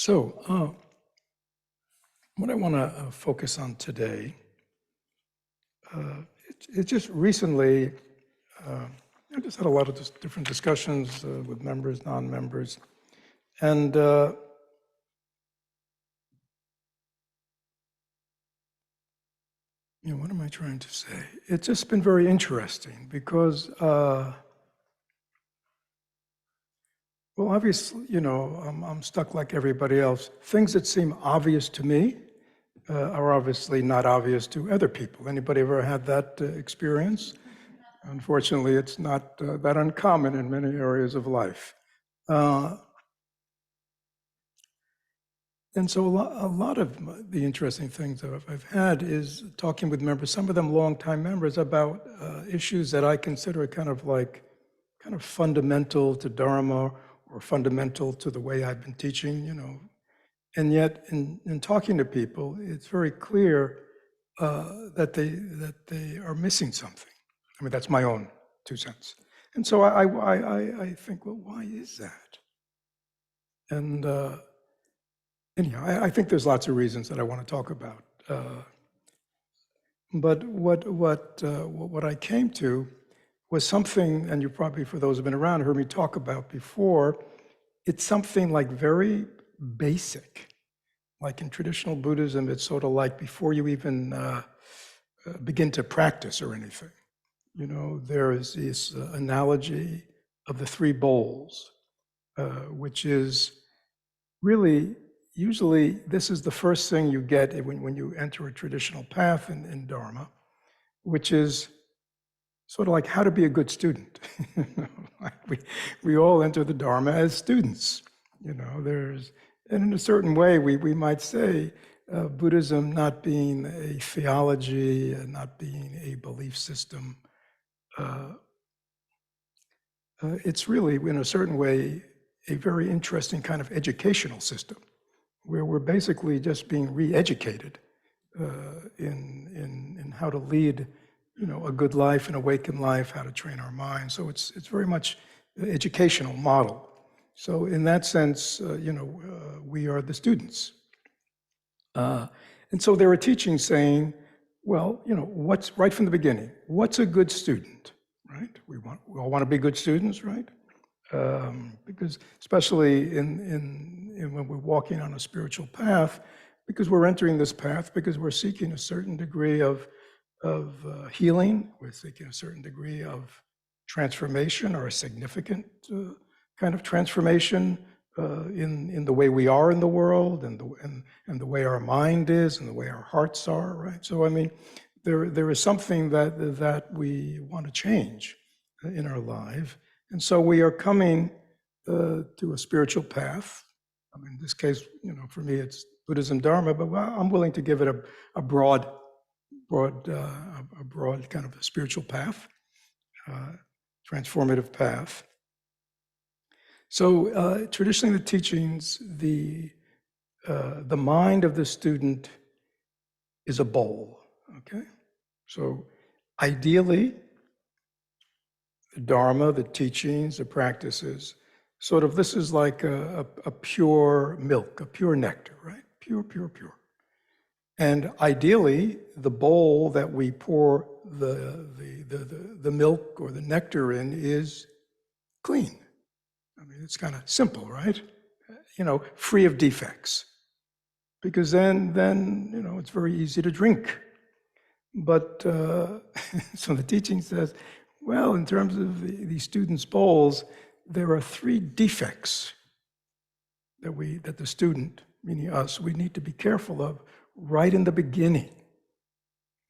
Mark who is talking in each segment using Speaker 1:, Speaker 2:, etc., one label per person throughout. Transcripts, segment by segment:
Speaker 1: So, what I want to focus on today, it just recently, I just had a lot of different discussions with members, non-members, and what am I trying to say? It's just been very interesting because, well, obviously, I'm stuck like everybody else. Things that seem obvious to me are obviously not obvious to other people. Anybody ever had that experience? Unfortunately, it's not that uncommon in many areas of life. And so a lot of the interesting things that I've had is talking with members, some of them longtime members, about issues that I consider kind of fundamental to Dharma or fundamental to the way I've been teaching, And yet, in talking to people, it's very clear that they are missing something. I mean, that's my own 2 cents. And so I think, well, why is that? And anyhow, I think there's lots of reasons that I want to talk about. But what I came to was something, and you probably, for those who've been around, heard me talk about before. It's something like very basic. Like in traditional Buddhism, it's sort of like before you even begin to practice or anything. There is this analogy of the 3 bowls, which is really, usually this is the first thing you get when you enter a traditional path in Dharma, which is sort of like how to be a good student. we all enter the Dharma as students. And in a certain way, we might say Buddhism not being a theology and not being a belief system, it's really, in a certain way, a very interesting kind of educational system, where we're basically just being re-educated in how to lead, a good life, an awakened life, how to train our minds. So it's very much an educational model. So in that sense, we are the students. And so there are teachings saying, well, what's right from the beginning, what's a good student, right? We all want to be good students, right? Because especially in when we're walking on a spiritual path, because we're entering this path, because we're seeking a certain degree of healing, we're seeking a certain degree of transformation or a significant kind of transformation in the way we are in the world and the way our mind is and the way our hearts are, right? So I mean, there is something that we want to change in our life, and so we are coming to a spiritual path. I mean, in this case, for me, it's Buddhism, Dharma, but I'm willing to give it a broad kind of a spiritual path, transformative path. So traditionally, the teachings, the mind of the student is a bowl. Okay, so ideally, the Dharma, the teachings, the practices, sort of this is like a pure milk, a pure nectar, right? Pure. And ideally, the bowl that we pour the milk or the nectar in is clean. I mean, it's kind of simple, right? Free of defects, because then it's very easy to drink. But so the teaching says, well, in terms of the students' bowls, there are 3 defects that the student, meaning us, we need to be careful of right in the beginning,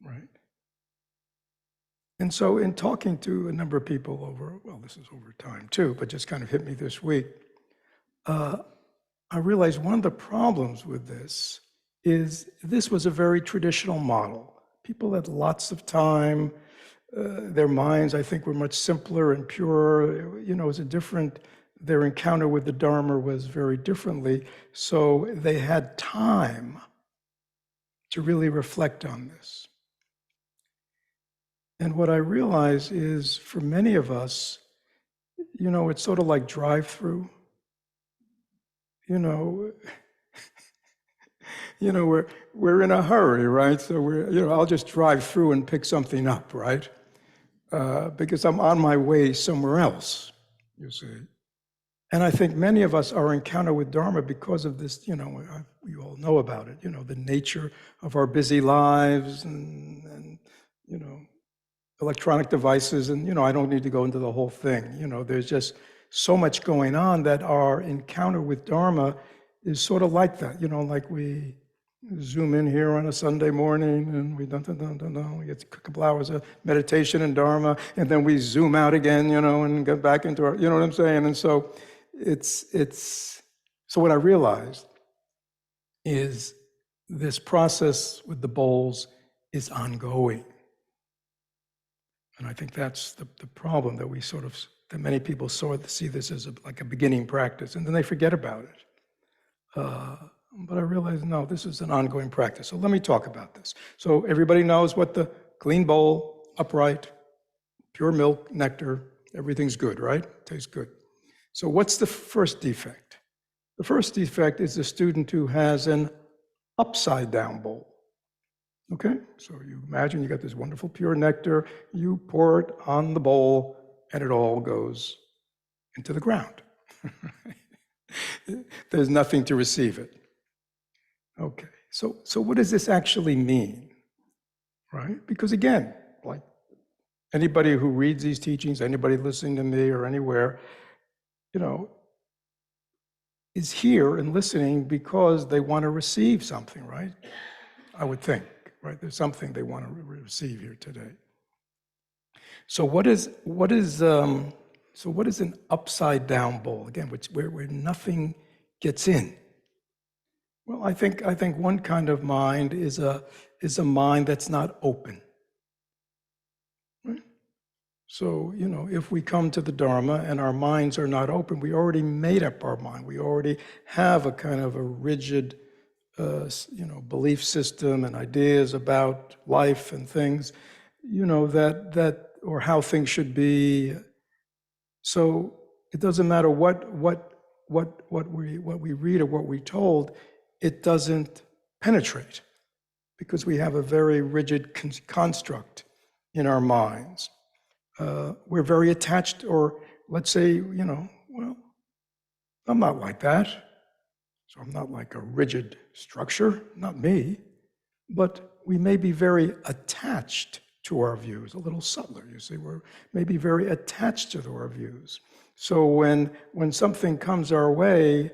Speaker 1: right? And so in talking to a number of people this is over time too, but just kind of hit me this week, I realized one of the problems with this is this was a very traditional model. People had lots of time. Their minds, I think, were much simpler and purer. It was their encounter with the Dharma was very differently. So they had time to really reflect on this. And what I realize is, for many of us, it's sort of like drive-through. we're in a hurry, right? So I'll just drive through and pick something up, right? Because I'm on my way somewhere else, you see. And I think many of us are encountered with Dharma because of this, we all know about it, the nature of our busy lives and electronic devices. And, I don't need to go into the whole thing. There's just so much going on that our encounter with Dharma is sort of like that, like we zoom in here on a Sunday morning and we we get a couple hours of meditation and Dharma, and then we zoom out again, and get back into our, what I'm saying? And so so what I realized is this process with the bowls is ongoing. And I think that's the problem, that that many people see this as like a beginning practice, and then they forget about it. But I realized, no, this is an ongoing practice. So let me talk about this. So everybody knows what the clean bowl, upright, pure milk, nectar, everything's good, right? Tastes good. So what's the first defect? The first defect is the student who has an upside down bowl. Okay, so you imagine you got this wonderful pure nectar, you pour it on the bowl, and it all goes into the ground. There's nothing to receive it. Okay, so what does this actually mean, right? Because again, like anybody who reads these teachings, anybody listening to me or anywhere, is here and listening because they want to receive something, right? I would think, right? There's something they want to receive here today. So what is an upside down bowl? Again, where nothing gets in. Well, I think one kind of mind is a mind that's not open. Right? So, if we come to the Dharma and our minds are not open, we already made up our mind. We already have a kind of a rigid, belief system and ideas about life and things, that or how things should be. So it doesn't matter what we read or what we're told, it doesn't penetrate because we have a very rigid construct in our minds. We're very attached, or let's say, well, I'm not like that. So I'm not like a rigid structure, not me, but we may be very attached to our views, a little subtler, you see, we're maybe very attached to our views. So when something comes our way,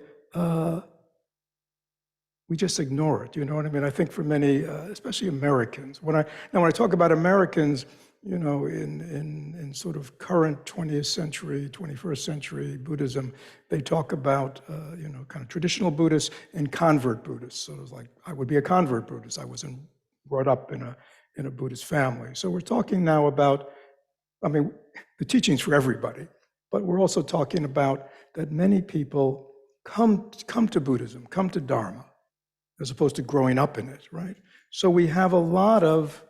Speaker 1: we just ignore it, you know what I mean? I think for many, especially Americans, when I talk about Americans, in sort of current 20th century, 21st century Buddhism, they talk about, kind of traditional Buddhists and convert Buddhists. So it was like, I would be a convert Buddhist. I wasn't brought up in a Buddhist family. So we're talking now about, the teaching's for everybody, but we're also talking about that many people come to Buddhism, come to Dharma, as opposed to growing up in it, right? So we have a lot of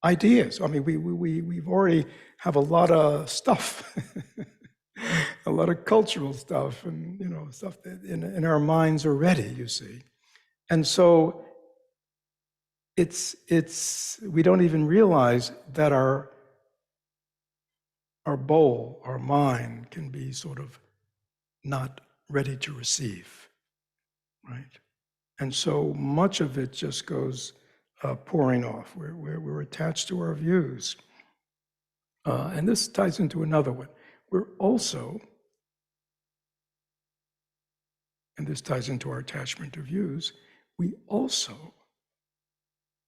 Speaker 1: ideas. We've already have a lot of stuff, a lot of cultural stuff, and stuff that in our minds already, you see. And so we don't even realize that our bowl, our mind, can be sort of not ready to receive, right? And so much of it just goes pouring off. We're attached to our views. And this ties into another one. We're also, and this ties into our attachment to views, we also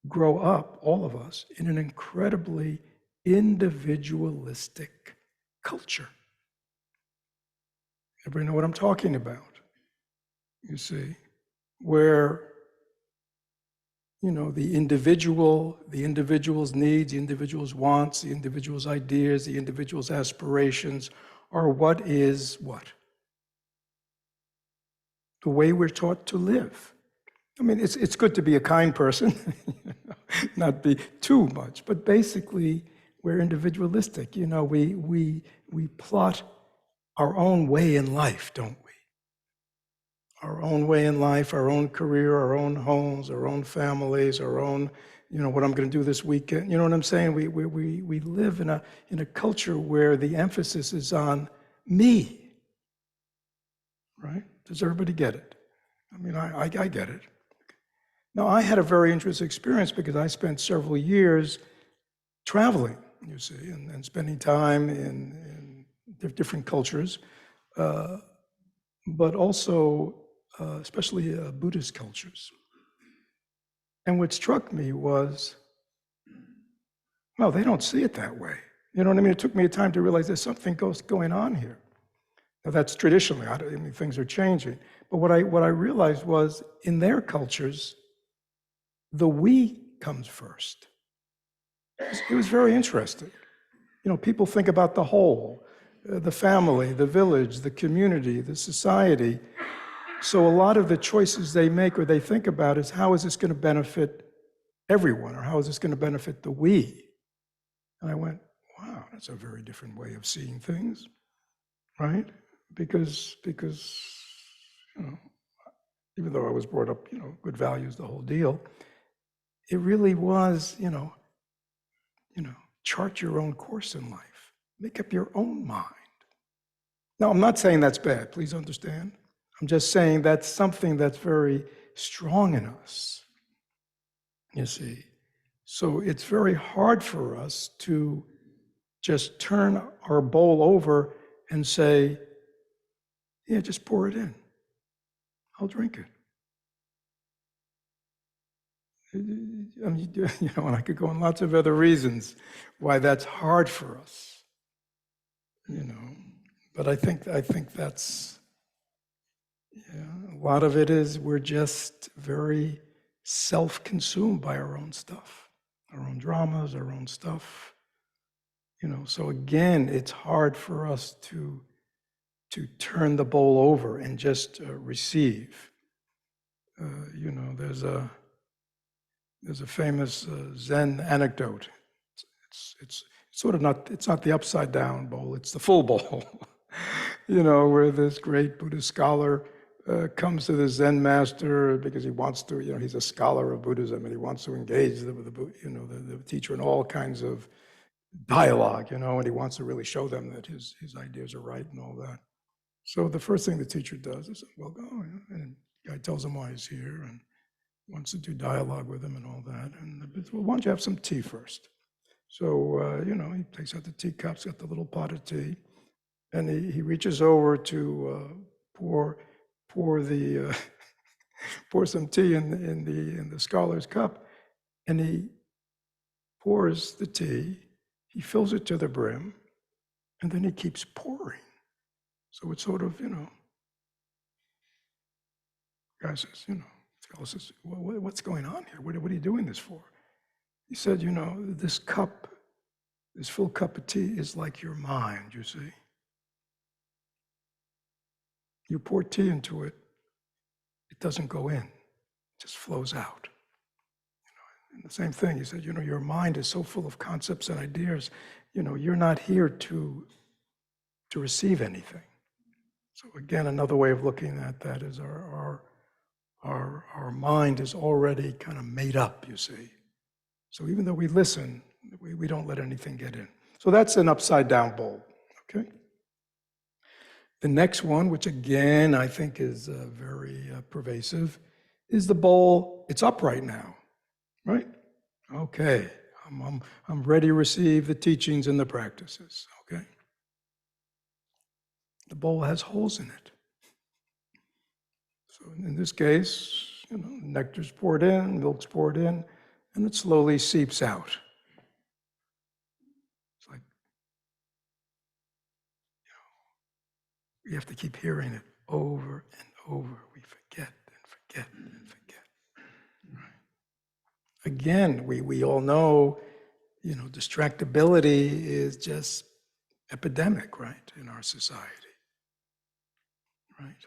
Speaker 1: grow up, all of us, in an incredibly individualistic culture. Everybody know what I'm talking about? You see, where the individual's needs, the individual's wants, the individual's ideas, the individual's aspirations are what is what? The way we're taught to live. It's good to be a kind person, not be too much, but basically we're individualistic. We plot our own way in life, don't we? our own way in life, our own career, our own homes, our own families, our own, what I'm going to do this weekend. You know what I'm saying? We live in a culture where the emphasis is on me, right? Does everybody get it? I mean, I get it. Now, I had a very interesting experience because I spent several years traveling, you see, and spending time in different cultures, but also especially Buddhist cultures. And what struck me was, well, they don't see it that way. You know what I mean? It took me a time to realize there's something going on here. Now, that's traditionally, I mean, things are changing. But what I realized was, in their cultures, the we comes first. It was very interesting. People think about the whole, the family, the village, the community, the society. So a lot of the choices they make or they think about is, how is this going to benefit everyone, or how is this going to benefit the we? And I went, wow, that's a very different way of seeing things, right? Because even though I was brought up, good values, the whole deal, it really was, chart your own course in life. Make up your own mind. Now, I'm not saying that's bad, please understand. I'm just saying that's something that's very strong in us, you see. So it's very hard for us to just turn our bowl over and say, yeah, just pour it in. I'll drink it. I mean, and I could go on lots of other reasons why that's hard for us, But I think that's, a lot of it is we're just very self-consumed by our own stuff, our own dramas, our own stuff. So again, it's hard for us to turn the bowl over and just receive. There's a famous Zen anecdote. It's sort of not, it's not the upside down bowl, it's the full bowl. Where this great Buddhist scholar comes to the Zen master because he wants to, he's a scholar of Buddhism and he wants to engage the teacher in all kinds of dialogue, and he wants to really show them that his ideas are right and all that. So the first thing the teacher does is, well, go, and the guy tells him why he's here and wants to do dialogue with him and all that. And well, why don't you have some tea first? So, he takes out the teacups, got the little pot of tea, and he reaches over to pour some tea in the scholar's cup, and he pours the tea, he fills it to the brim, and then he keeps pouring. So it's sort of, guy says, scholar says, what's going on here? What are you doing this for? He said, this cup, this full cup of tea is like your mind, you see. You pour tea into it, it doesn't go in, it just flows out. And the same thing, he said, your mind is so full of concepts and ideas, you're not here to receive anything. So again, another way of looking at that is our mind is already kind of made up, you see. So even though we listen, we don't let anything get in. So that's an upside down bowl, okay? The next one, which again I think is very pervasive, is the bowl. It's upright now, right? Okay, I'm ready to receive the teachings and the practices, okay? The bowl has holes in it. So in this case, nectar's poured in, milk's poured in, and it slowly seeps out. It's like, we have to keep hearing it over and over. We forget and forget and forget. Right? Again, we all know, distractibility is just epidemic, right, in our society. Right?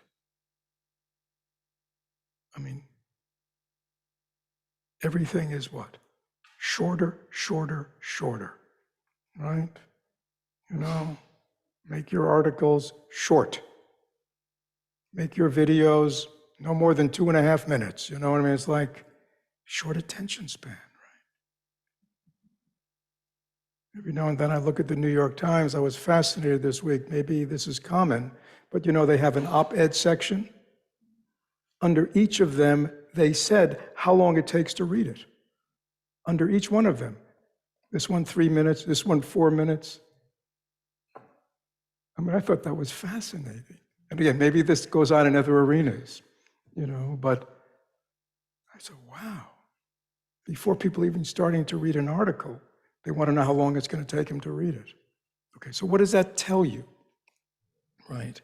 Speaker 1: I mean, everything is what? Shorter, shorter, shorter, right? Make your articles short. Make your videos no more than 2.5 minutes. You know what I mean? It's like short attention span. Every now and then I look at the New York Times. I was fascinated this week. Maybe this is common, but they have an op-ed section. Under each of them, they said how long it takes to read it. Under each one of them. This one 3 minutes, this one 4 minutes. I mean, I thought that was fascinating. And again, maybe this goes on in other arenas, but I said, wow. Before people even starting to read an article, they want to know how long it's going to take them to read it. Okay, so what does that tell you? Right?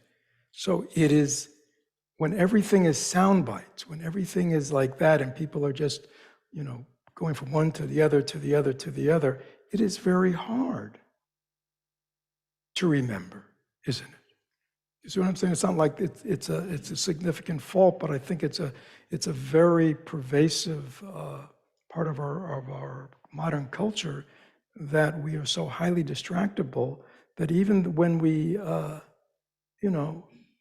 Speaker 1: So it is, when everything is sound bites, when everything is like that and people are just, going from one to the other, to the other, to the other, it is very hard to remember, isn't it? You see what I'm saying? It's not like it's a significant fault, but I think it's a very pervasive part of our modern culture, that we are so highly distractible that even when we,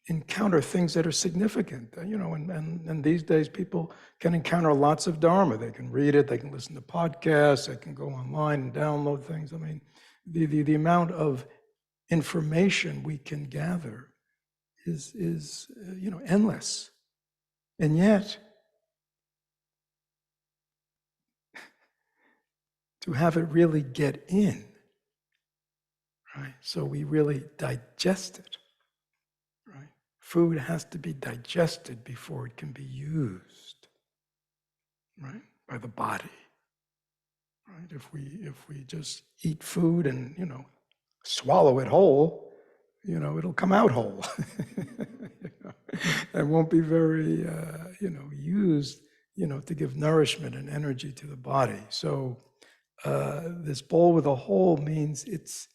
Speaker 1: encounter things that are significant, and these days people can encounter lots of Dharma. They can read it, they can listen to podcasts, they can go online and download things. I mean, the amount of information we can gather is endless. And yet, to have it really get in, right? So we really digest it, right? Food has to be digested before it can be used, right? By the body, right? If we just eat food and, swallow it whole, it'll come out whole. It won't be very, used, to give nourishment and energy to the body. So this bowl with a hole means it's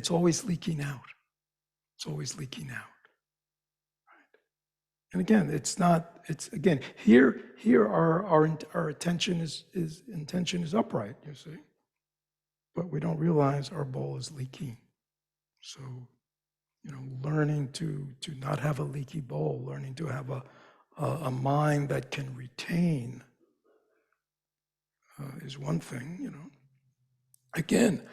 Speaker 1: always leaking out. It's always leaking out. Right? And again, here our attention intention is upright, you see. But we don't realize our bowl is leaking. So, learning to not have a leaky bowl, learning to have a mind that can retain is one thing, Again,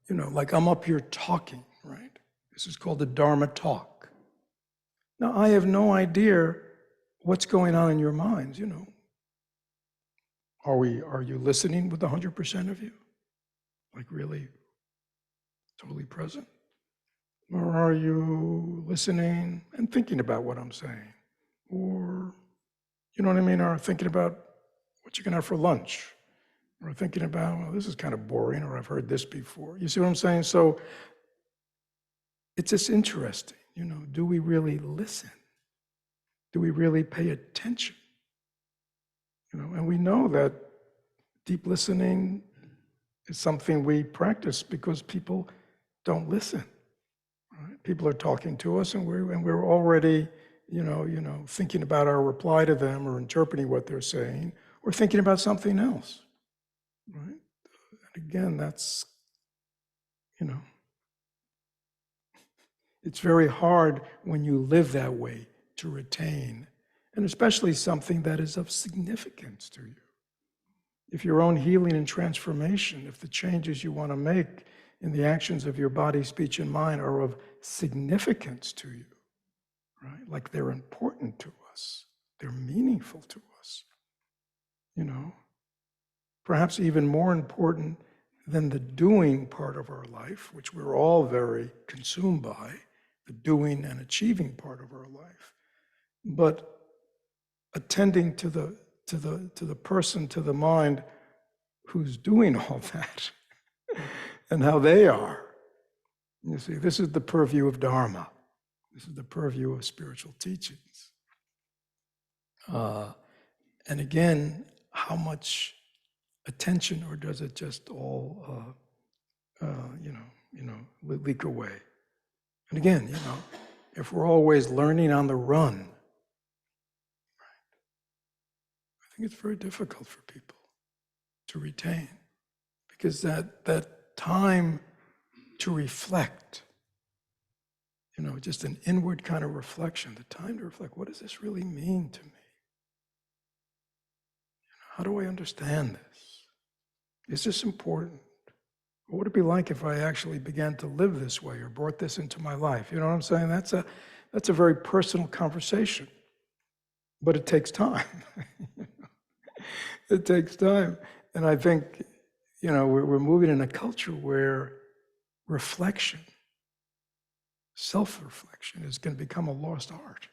Speaker 1: like I'm up here talking, right? This is called the Dharma talk. Now, I have no idea what's going on in your minds, Are you listening with 100% of you? Like really totally present? Or are you listening and thinking about what I'm saying? Or, you know what I mean? Or thinking about what you're going to have for lunch? Or thinking about, well, this is kind of boring, or I've heard this before. You see what I'm saying? So it's just interesting, do we really listen? Do we really pay attention? And we know that deep listening is something we practice because people don't listen. Right? People are talking to us, and we're already, thinking about our reply to them, or interpreting what they're saying, or thinking about something else. Right? And again, that's, it's very hard when you live that way to retain, and especially something that is of significance to you. If your own healing and transformation, if the changes you want to make in the actions of your body, speech, and mind are of significance to you, right? Like they're important to us, they're meaningful to us, Perhaps even more important than the doing part of our life, which we're all very consumed by, the doing and achieving part of our life, but attending to the person, to the mind who's doing all that and how they are. You see, this is the purview of Dharma. This is the purview of spiritual teachings. And again, how much attention, or does it just all, leak away? And again, if we're always learning on the run, I think it's very difficult for people to retain, because that time to reflect just an inward kind of reflection, the time to reflect, what does this really mean to me? How do I understand this? Is this important? What would it be like if I actually began to live this way or brought this into my life? You know what I'm saying? That's a very personal conversation, but it takes time. It takes time. And I think, we're moving in a culture where reflection, self-reflection is going to become a lost art,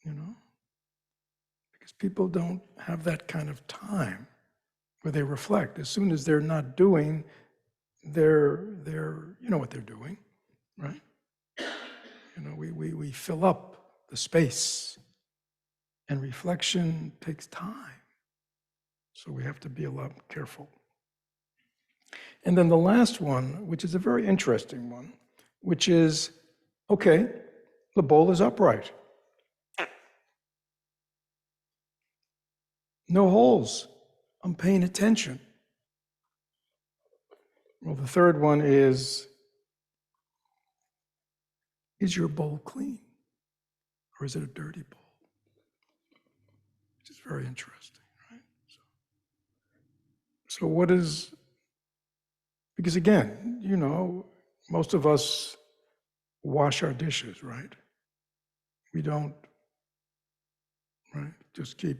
Speaker 1: because people don't have that kind of time where they reflect. As soon as they're not doing, they're you know what they're doing, right? We fill up the space, and reflection takes time. So we have to be a lot careful. And then the last one, which is a very interesting one, which is, okay, the bowl is upright. No holes. I'm paying attention. Well, the third one is your bowl clean? Or is it a dirty bowl? Which is very interesting, right? So what is, because again, most of us wash our dishes, right? We don't, right? Just keep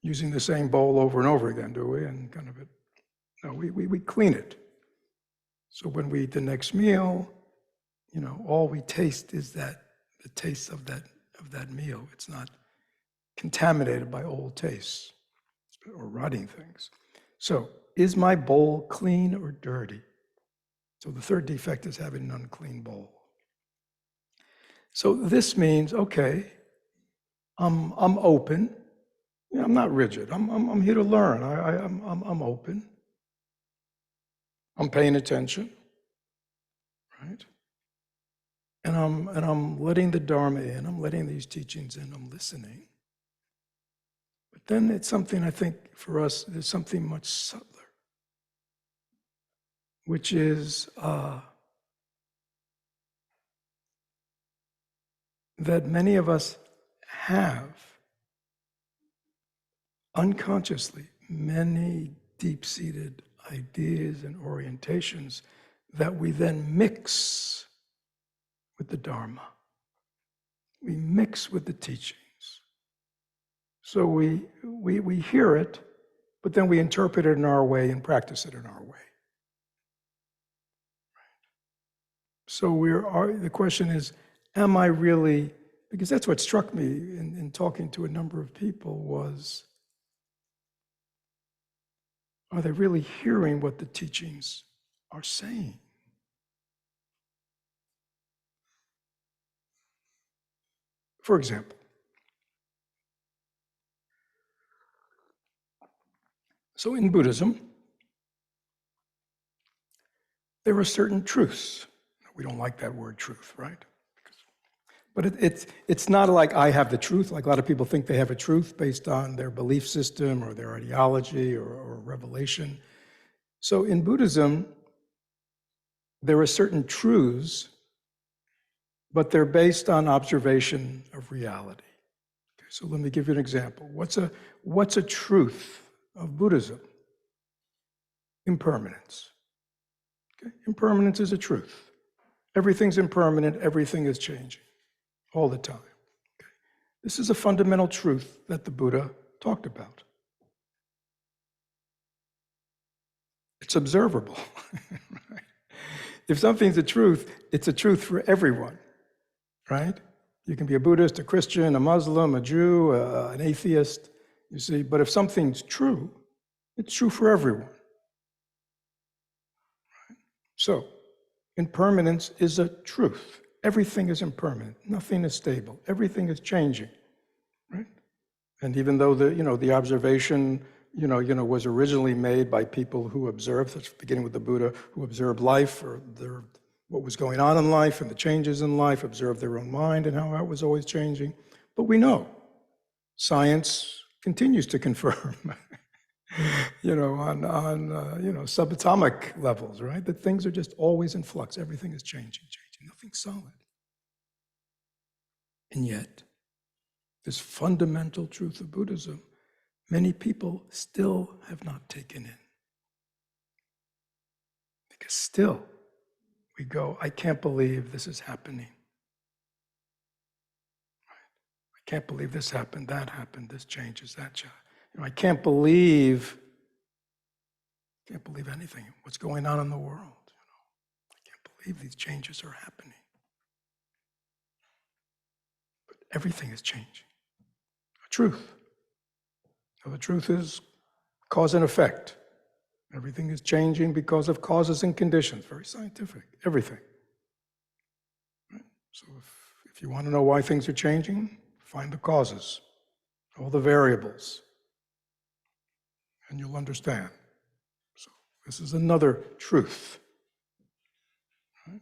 Speaker 1: using the same bowl over and over again, do we? And kind of no, we clean it. So when we eat the next meal, all we taste is the taste of that meal. It's not contaminated by old tastes or rotting things. So is my bowl clean or dirty? So the third defect is having an unclean bowl. So this means, okay, I'm open. I'm not rigid. I'm here to learn. I'm open. I'm paying attention, right? And I'm letting the Dharma in. I'm letting these teachings in. I'm listening. But then it's something, I think, for us, there's something much subtler, which is that many of us have unconsciously many deep-seated ideas and orientations that we then mix with the Dharma. We mix with the teachings. So we hear it, but then we interpret it in our way and practice it in our way. So the question is, am I really, because that's what struck me in talking to a number of people was, are they really hearing what the teachings are saying? For example, so in Buddhism, there are certain truths. We don't like that word truth, right? But it's not like I have the truth. Like a lot of people think they have a truth based on their belief system or their ideology or revelation. So in Buddhism, there are certain truths, but they're based on observation of reality. Okay, so let me give you an example. What's a truth of Buddhism? Impermanence. Okay? Impermanence is a truth. Everything's impermanent, everything is changing all the time. Okay? This is a fundamental truth that the Buddha talked about. It's observable. Right? If something's a truth, it's a truth for everyone, right? You can be a Buddhist, a Christian, a Muslim, a Jew, an atheist, you see. But if something's true, it's true for everyone. Right? So, impermanence is a truth. Everything is impermanent. Nothing is stable. Everything is changing, right? And even though the observation was originally made by people who observed, beginning with the Buddha, who observed life or what was going on in life and the changes in life, observed their own mind and how that was always changing. But we know science continues to confirm subatomic levels, right? That things are just always in flux. Everything is changing, nothing's solid. And yet, this fundamental truth of Buddhism, many people still have not taken in. Because still, we go, I can't believe this is happening. I can't believe this happened, this changes, that changes. I can't believe anything, what's going on in the world. I can't believe these changes are happening. But everything is changing. The truth. So the truth is cause and effect. Everything is changing because of causes and conditions. Very scientific, everything. Right? So if you want to know why things are changing, find the causes, all the variables, and you'll understand. So this is another truth. Right?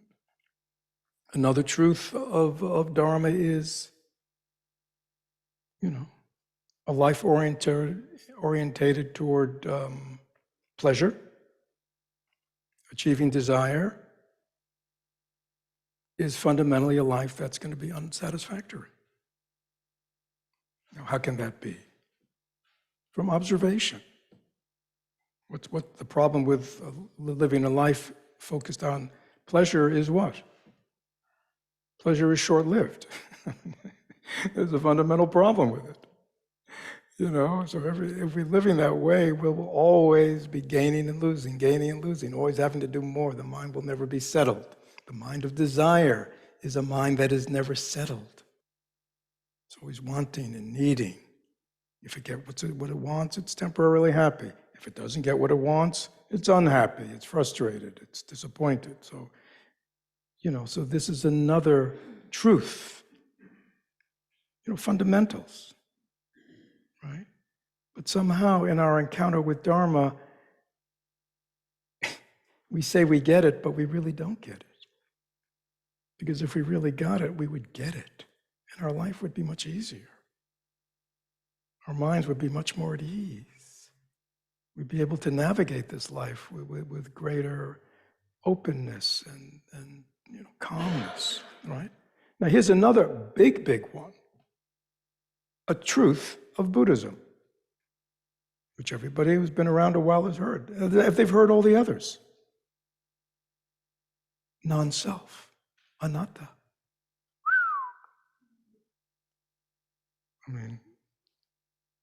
Speaker 1: Another truth of Dharma is, a life orientated toward pleasure, achieving desire, is fundamentally a life that's going to be unsatisfactory. Now, how can that be? From observation. What the problem with living a life focused on pleasure is what? Pleasure is short-lived. There's a fundamental problem with it. So if we're living that way, we'll always be gaining and losing, always having to do more. The mind will never be settled. The mind of desire is a mind that is never settled. It's always wanting and needing. If it gets what it wants, it's temporarily happy. If it doesn't get what it wants, it's unhappy, it's frustrated, it's disappointed. So, so this is another truth. Fundamentals. Right? But somehow in our encounter with Dharma, we say we get it, but we really don't get it. Because if we really got it, we would get it. And our life would be much easier. Our minds would be much more at ease. We'd be able to navigate this life with greater openness and calmness, right? Now here's another big one. A truth of Buddhism, which everybody who's been around a while has heard, if they've heard all the others. Non-self, anatta.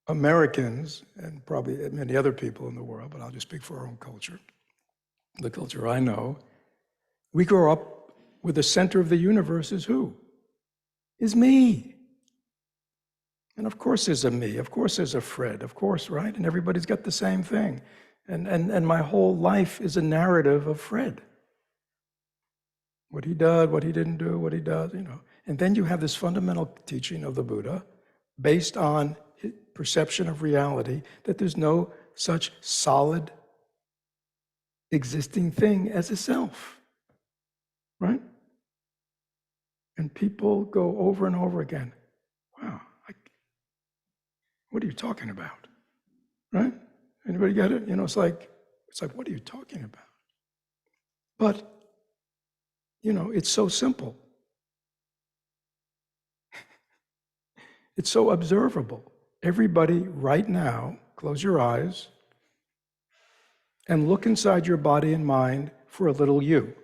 Speaker 1: Americans, and probably many other people in the world, but I'll just speak for our own culture, the culture I know, we grow up with the center of the universe is who? Is me. And of course there's a me, of course there's a Fred, of course, right? And everybody's got the same thing. And my whole life is a narrative of Fred. What he did, what he didn't do, what he does, And then you have this fundamental teaching of the Buddha based on perception of reality, that there's no such solid existing thing as a self, right? And people go over and over again, wow, what are you talking about, right? Anybody get it? It's like, what are you talking about? But, it's so simple. It's so observable. Everybody right now, close your eyes and look inside your body and mind for a little you,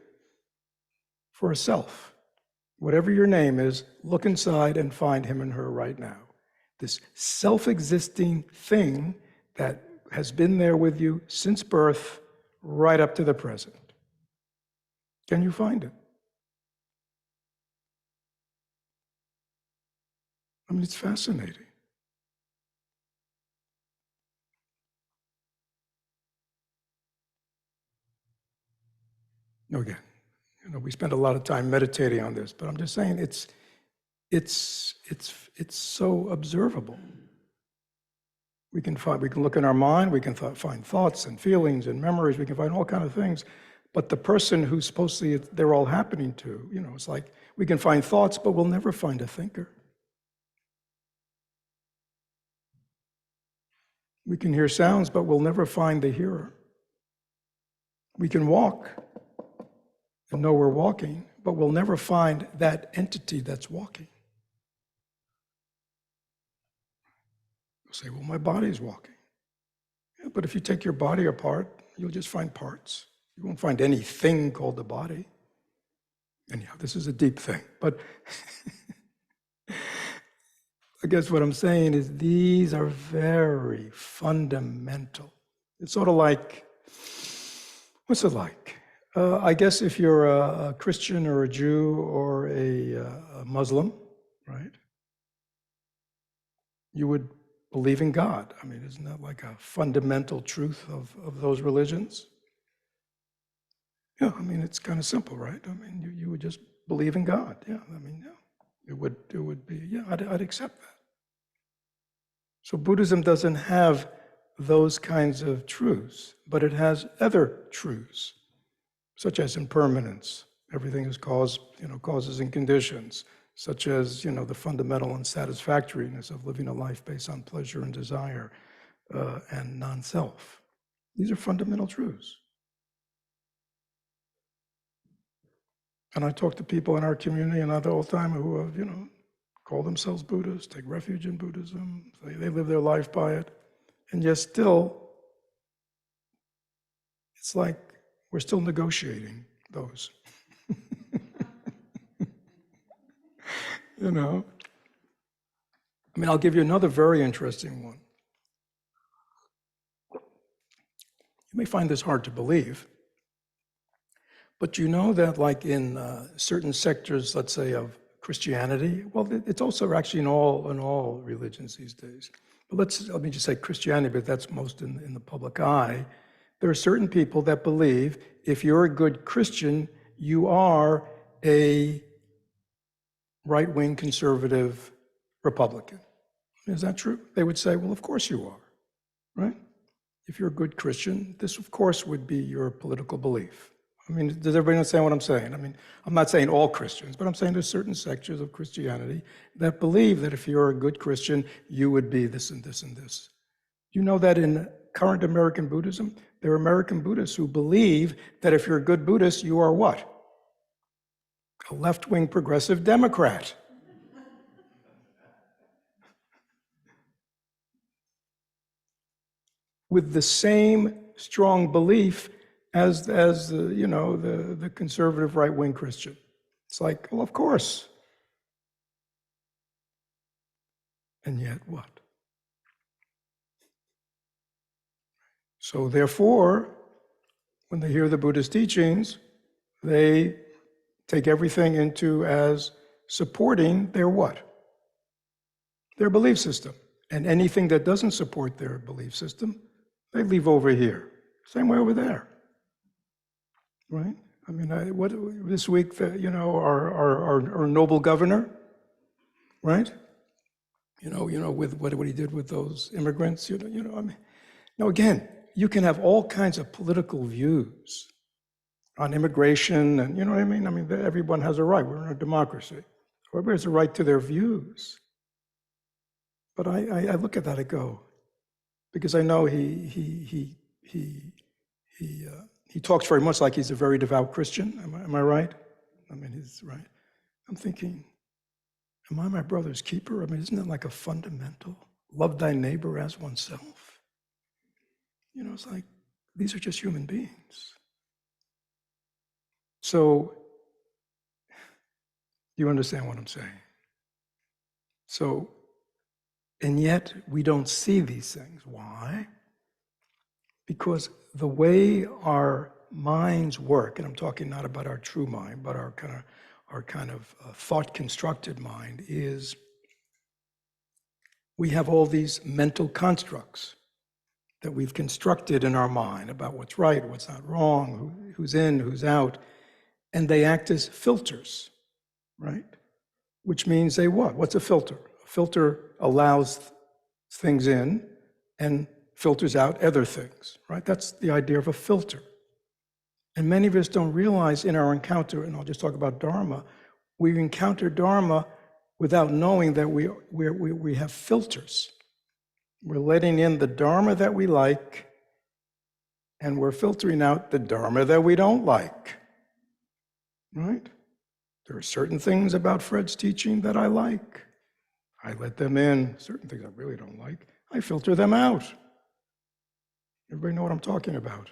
Speaker 1: for a self. Whatever your name is, look inside and find him and her right now. This self-existing thing that has been there with you since birth, right up to the present. Can you find it? It's fascinating. Again, we spend a lot of time meditating on this, but I'm just saying it's so observable. We can look in our mind, we can find thoughts and feelings and memories, we can find all kinds of things, but the person who's supposedly they're all happening to, it's like we can find thoughts, but we'll never find a thinker. We can hear sounds, but we'll never find the hearer. We can walk and know we're walking, but we'll never find that entity that's walking. You'll say, well, my body's walking. Yeah, but if you take your body apart, you'll just find parts. You won't find anything called the body. Anyhow, this is a deep thing, but I guess what I'm saying is these are very fundamental. It's sort of like, what's it like? I guess if you're a Christian or a Jew or a Muslim, right? You would believe in God. I mean, isn't that like a fundamental truth of those religions? Yeah, I mean, it's kind of simple, right? I mean, you would just believe in God. Yeah, I mean, yeah. It would be, yeah, I'd accept that. So Buddhism doesn't have those kinds of truths, but it has other truths, such as impermanence. Everything is causes and conditions, such as, the fundamental unsatisfactoriness of living a life based on pleasure and desire and non-self. These are fundamental truths. And I talk to people in our community and all the time who have, call themselves Buddhists, take refuge in Buddhism, they live their life by it, and yet still, it's like we're still negotiating those. I mean, I'll give you another very interesting one. You may find this hard to believe, but you know that like in certain sectors, let's say of Christianity, well, it's also actually in all religions these days. But let me just say Christianity, but that's most in the public eye. There are certain people that believe if you're a good Christian, you are a right-wing conservative Republican. Is that true? They would say, well, of course you are, right? If you're a good Christian, this of course would be your political belief. I mean, does everybody understand what I'm saying? I mean, I'm not saying all Christians, but I'm saying there's certain sections of Christianity that believe that if you're a good Christian, you would be this and this and this. You know that in current American Buddhism, there are American Buddhists who believe that if you're a good Buddhist, you are what? A left-wing progressive Democrat. With the same strong belief as the conservative right-wing Christian. It's like, well, of course. And yet what? So therefore, when they hear the Buddhist teachings, they take everything into as supporting their what? Their belief system. And anything that doesn't support their belief system, they leave over here. Same way over there. Right? I mean, this week, our noble governor, right? With what he did with those immigrants, I mean, now again, you can have all kinds of political views on immigration, and you know what I mean? I mean, everyone has a right. We're in a democracy. Everybody has a right to their views. But I look at that and go, because I know he talks very much like he's a very devout Christian. Am I right? I mean, he's right. I'm thinking, am I my brother's keeper? I mean, isn't that like a fundamental? Love thy neighbor as oneself. It's like, these are just human beings. So, you understand what I'm saying? So, and yet we don't see these things. Why? Because the way our minds work, and I'm talking not about our true mind, but our kind of thought-constructed mind, is we have all these mental constructs that we've constructed in our mind about what's right, what's not wrong, who's in, who's out, and they act as filters, right? Which means they what? What's a filter? A filter allows things in and filters out other things, right? That's the idea of a filter. And many of us don't realize in our encounter, and I'll just talk about Dharma, we encounter Dharma without knowing that we have filters. We're letting in the Dharma that we like, and we're filtering out the Dharma that we don't like, right? There are certain things about Fred's teaching that I like. I let them in. Certain things I really don't like, I filter them out. Everybody know what I'm talking about?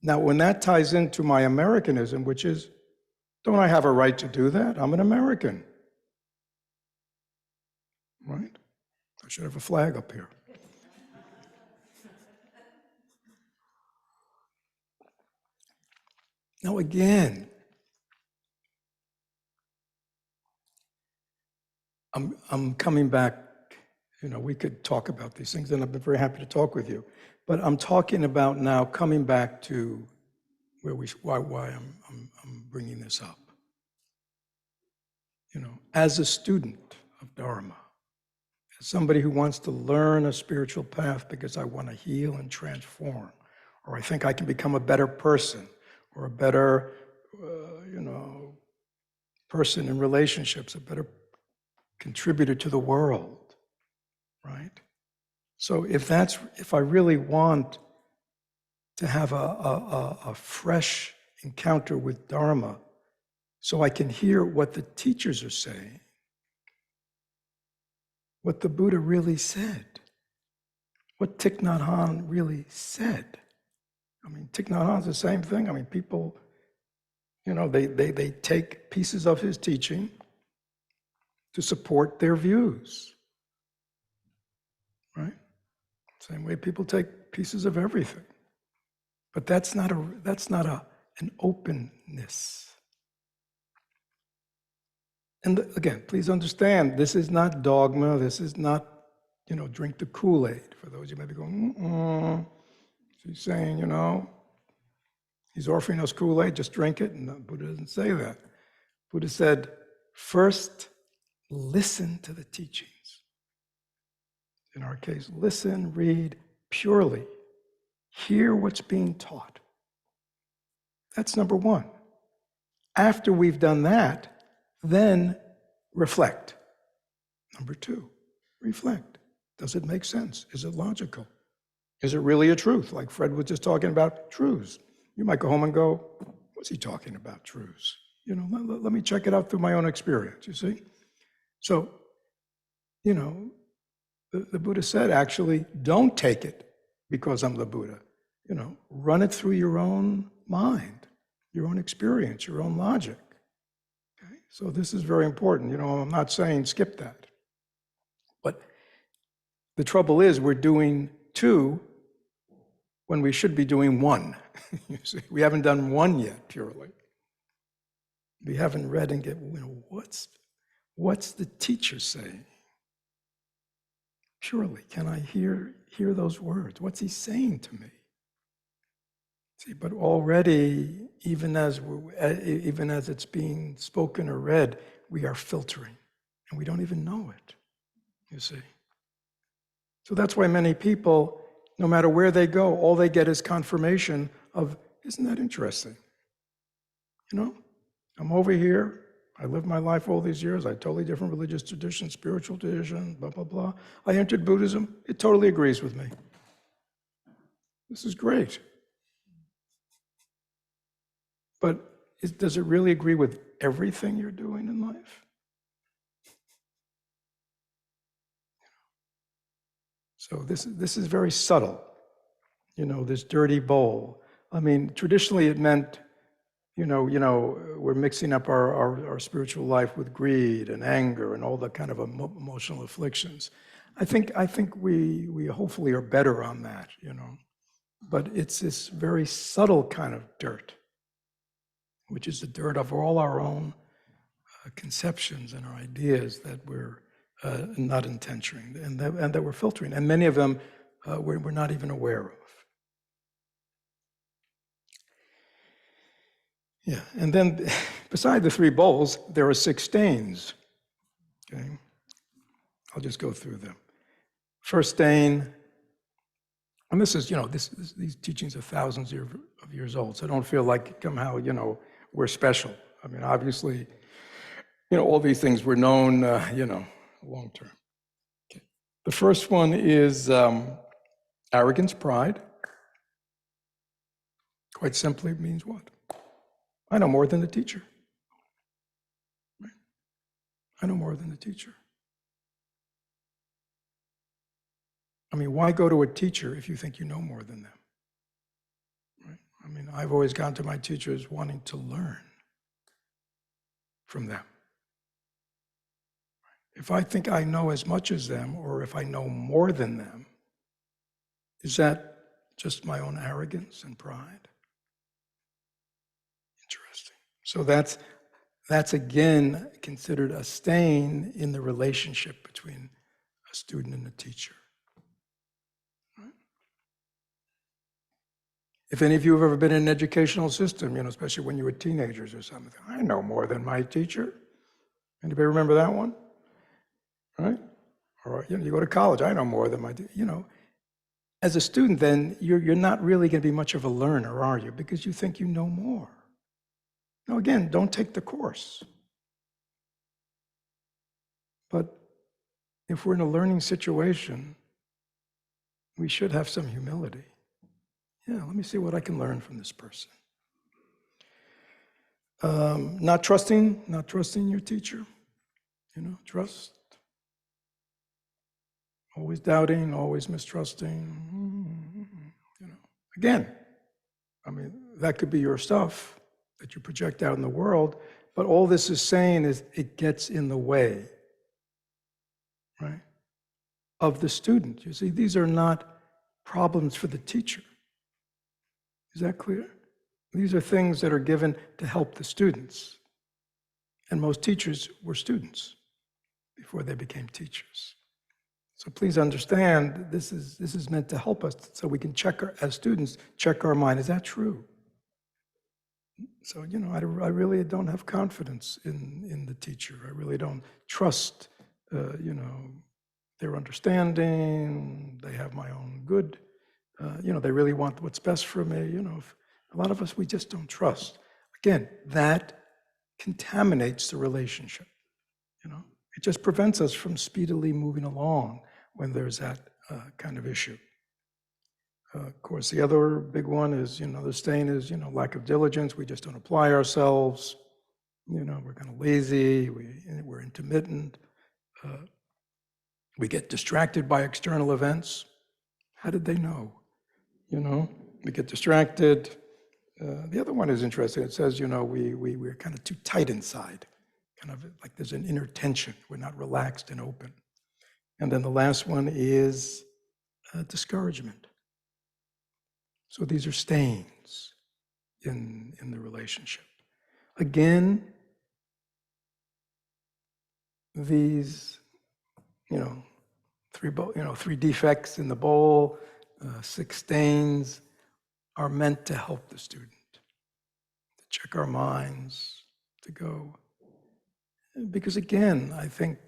Speaker 1: Now, when that ties into my Americanism, which is, don't I have a right to do that? I'm an American, right? I should have a flag up here. Now, again, I'm coming back, we could talk about these things, and I've been very happy to talk with you. But I'm talking about now coming back to why I'm bringing this up. As a student of Dharma, as somebody who wants to learn a spiritual path because I want to heal and transform, or I think I can become a better person, or a better, person in relationships, a better contributor to the world, right? So if I really want to have a fresh encounter with Dharma, so I can hear what the teachers are saying, what the Buddha really said, what Thich Nhat Hanh really said. I mean, Thich Nhat Hanh's the same thing. I mean, people, they take pieces of his teaching to support their views, right? Same way people take pieces of everything. But that's not an openness. And again, please understand, this is not dogma. This is not, drink the Kool-Aid. For those who may be going, she's saying, he's offering us Kool-Aid, just drink it. And the Buddha doesn't say that. Buddha said, first, listen to the teachings. In our case, listen, read purely. Hear what's being taught. That's number one. After we've done that, then reflect. Number two, reflect. Does it make sense? Is it logical? Is it really a truth? Like Fred was just talking about truths. You might go home and go, what's he talking about, truths? Let me check it out through my own experience, you see? So, the Buddha said, actually, don't take it because I'm the Buddha. Run it through your own mind, your own experience, your own logic. Okay? So this is very important. I'm not saying skip that. But the trouble is we're doing two when we should be doing one. You see, we haven't done one yet purely. We haven't read and get, what's the teacher saying? Purely, can I hear those words? What's he saying to me? See, but already, even as it's being spoken or read, we are filtering, and we don't even know it, you see. So that's why many people, no matter where they go, all they get is confirmation of, isn't that interesting? I'm over here, I lived my life all these years, I had totally different religious tradition, spiritual tradition, blah, blah, blah. I entered Buddhism, it totally agrees with me. This is great. But does it really agree with everything you're doing in life? So this is very subtle, this dirty bowl. I mean, traditionally it meant, we're mixing up our spiritual life with greed and anger and all the kind of emotional afflictions. I think we hopefully are better on that, But it's this very subtle kind of dirt, which is the dirt of all our own conceptions and our ideas that we're not intentioning and that we're filtering. And many of them we're not even aware of. Yeah, and then beside the three bowls, there are 6 stains. Okay, I'll just go through them. First stain, and this is, these teachings are thousands of years old, so don't feel like somehow, we're special. I mean, obviously, all these things were known, long term. Okay. The first one is arrogance pride. Quite simply, it means what? I know more than the teacher. Right? I know more than the teacher. I mean, why go to a teacher if you think you know more than them? Right? I mean, I've always gone to my teachers wanting to learn from them. If I think I know as much as them, or if I know more than them, is that just my own arrogance and pride? Interesting. So that's again considered a stain in the relationship between a student and a teacher. Right? If any of you have ever been in an educational system, especially when you were teenagers or something, I know more than my teacher. Anybody remember that one? Right? Or you go to college, I know more than my teacher. As a student, then you're not really going to be much of a learner, are you? Because you think you know more. Now, again, don't take the course. But if we're in a learning situation, we should have some humility. Yeah, let me see what I can learn from this person. Not trusting your teacher. Trust. Always doubting, always mistrusting. Again, I mean, that could be your stuff that you project out in the world, but all this is saying is it gets in the way, right, of the student. You see, these are not problems for the teacher. Is that clear? These are things that are given to help the students. And most teachers were students before they became teachers. So please understand, this is meant to help us so we can as students, check our mind. Is that true? So, I really don't have confidence in the teacher. I really don't trust, their understanding. They have my own good. They really want what's best for me. A lot of us, we just don't trust. Again, that contaminates the relationship. It just prevents us from speedily moving along when there's that kind of issue. Of course, the other big one is, the stain is, lack of diligence. We just don't apply ourselves. We're kind of lazy. We're intermittent. We get distracted by external events. How did they know? We get distracted. The other one is interesting. It says, we're kind of too tight inside. Kind of like there's an inner tension. We're not relaxed and open. And then the last one is discouragement. So these are stains in the relationship. Again, these, three defects in the bowl, 6 stains are meant to help the student, to check our minds, to go. Because again, I think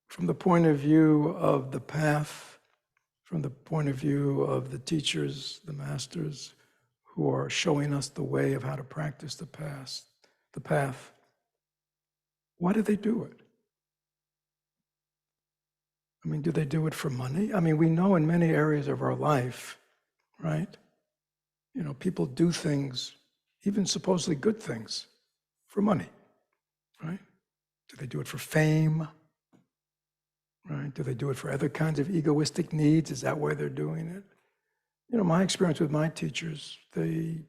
Speaker 1: from the point of view of the path, from the point of view of the teachers, the masters, who are showing us the way of how to practice the path, why do they do it? I mean, do they do it for money? I mean, we know in many areas of our life, right? People do things, even supposedly good things, for money, right? Do they do it for fame? Right? Do they do it for other kinds of egoistic needs? Is that why they're doing it? My experience with my teachers, they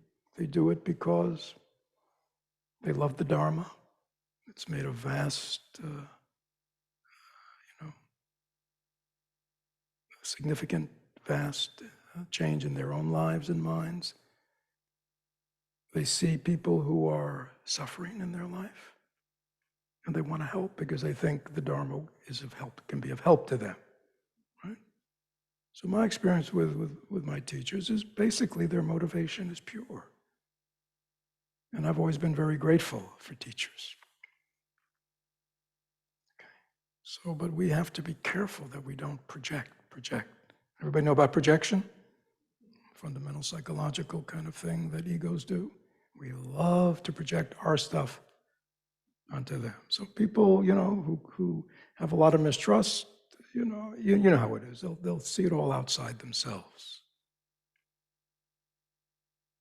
Speaker 1: do it because they love the Dharma. It's made a vast, significant, vast change in their own lives and minds. They see people who are suffering in their life, and they want to help because they think the Dharma is of help, can be of help to them, right? So my experience with my teachers is basically their motivation is pure. And I've always been very grateful for teachers. Okay. So, but we have to be careful that we don't project. Everybody know about projection? Fundamental psychological kind of thing that egos do. We love to project our stuff onto them. So people, who have a lot of mistrust, you know how it is. They'll see it all outside themselves.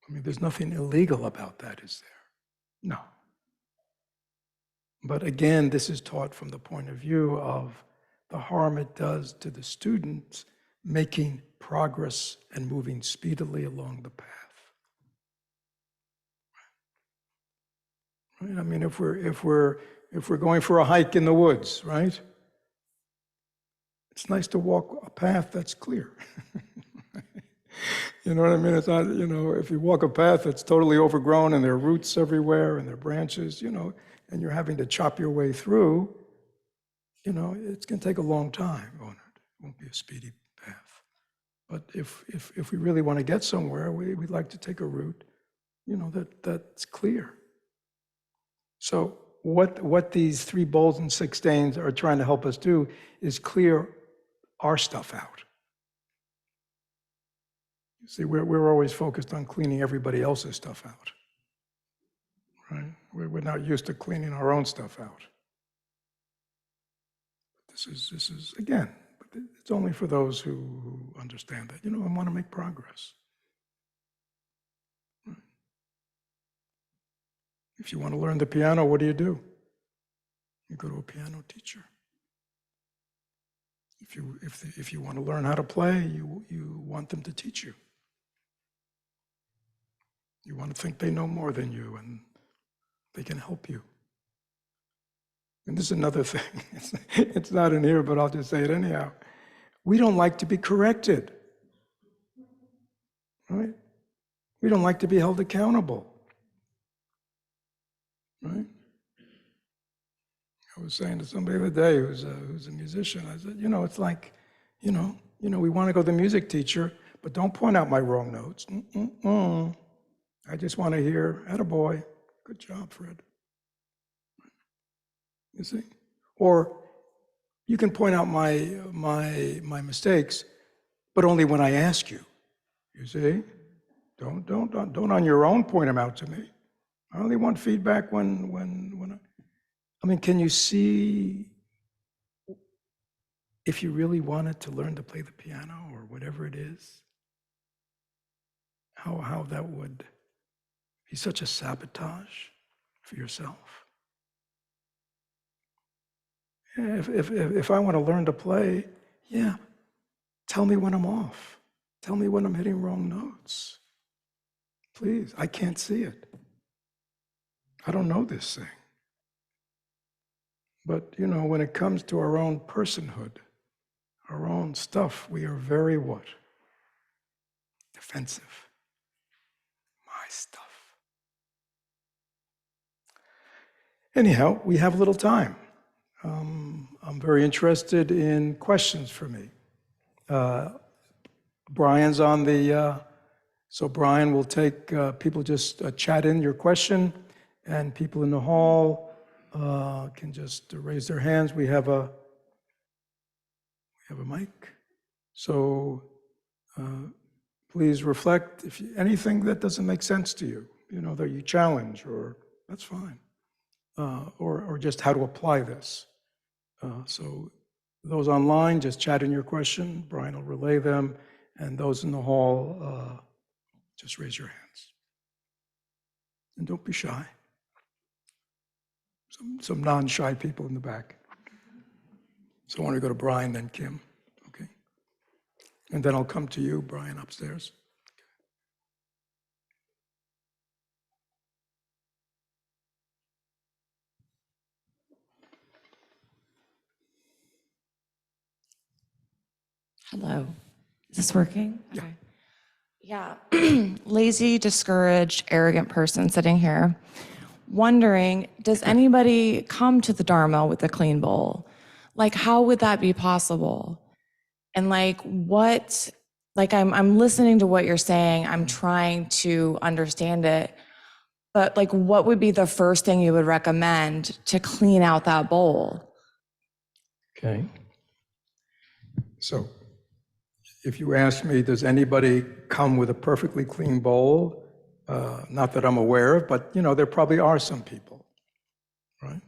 Speaker 1: I mean, there's nothing illegal about that, is there? No. But again, this is taught from the point of view of the harm it does to the students making progress and moving speedily along the path. Right? I mean, if we're going for a hike in the woods, right? It's nice to walk a path that's clear. You know what I mean? It's not, if you walk a path that's totally overgrown and there are roots everywhere and there are branches, and you're having to chop your way through, it's going to take a long time, won't it? It won't be a speedy path. But if we really want to get somewhere, we'd like to take a route, that's clear. So what these 3 bowls and 6 stains are trying to help us do is clear our stuff out. You see, we're always focused on cleaning everybody else's stuff out, right? We're not used to cleaning our own stuff out. This is again, it's only for those who understand that, I want to make progress. Right? If you want to learn the piano, what do? You go to a piano teacher. If you want to learn how to play, you want them to teach you. You want to think they know more than you and they can help you. And this is another thing. It's not in here, but I'll just say it anyhow. We don't like to be corrected. Right? We don't like to be held accountable. Right? I was saying to somebody the other day who's a musician, I said, it's like, we want to go to the music teacher, but don't point out my wrong notes. I just want to hear, attaboy, good job, Fred. You see? Or you can point out my mistakes, but only when I ask you. You see? Don't on your own point them out to me. I only want feedback when I mean, can you see, if you really wanted to learn to play the piano or whatever it is, how that would be such a sabotage for yourself? If I want to learn to play, tell me when I'm off. Tell me when I'm hitting wrong notes. Please, I can't see it. I don't know this thing. But, when it comes to our own personhood, our own stuff, we are very what? Defensive. My stuff. Anyhow, we have a little time. I'm very interested in questions for me. Brian's on so Brian will take, people just chat in your question, and people in the hall can just raise their hands. We have a mic. So please reflect if anything that doesn't make sense to you, that you challenge, or that's fine. Or just how to apply this. So those online, just chat in your question. Brian will relay them. And those in the hall, just raise your hands. And don't be shy. Some non-shy people in the back. So I want to go to Brian, then Kim. Okay. And then I'll come to you, Brian, upstairs.
Speaker 2: Hello. Is this working?
Speaker 1: Yeah.
Speaker 2: Okay. Yeah. Lazy, discouraged, arrogant person sitting here. Wondering, does anybody come to the Dharma with a clean bowl? Like, how would that be possible? And I'm listening to what you're saying. I'm trying to understand it. But what would be the first thing you would recommend to clean out that bowl?
Speaker 1: Okay. So if you ask me, does anybody come with a perfectly clean bowl? Not that I'm aware of, but there probably are some people, right?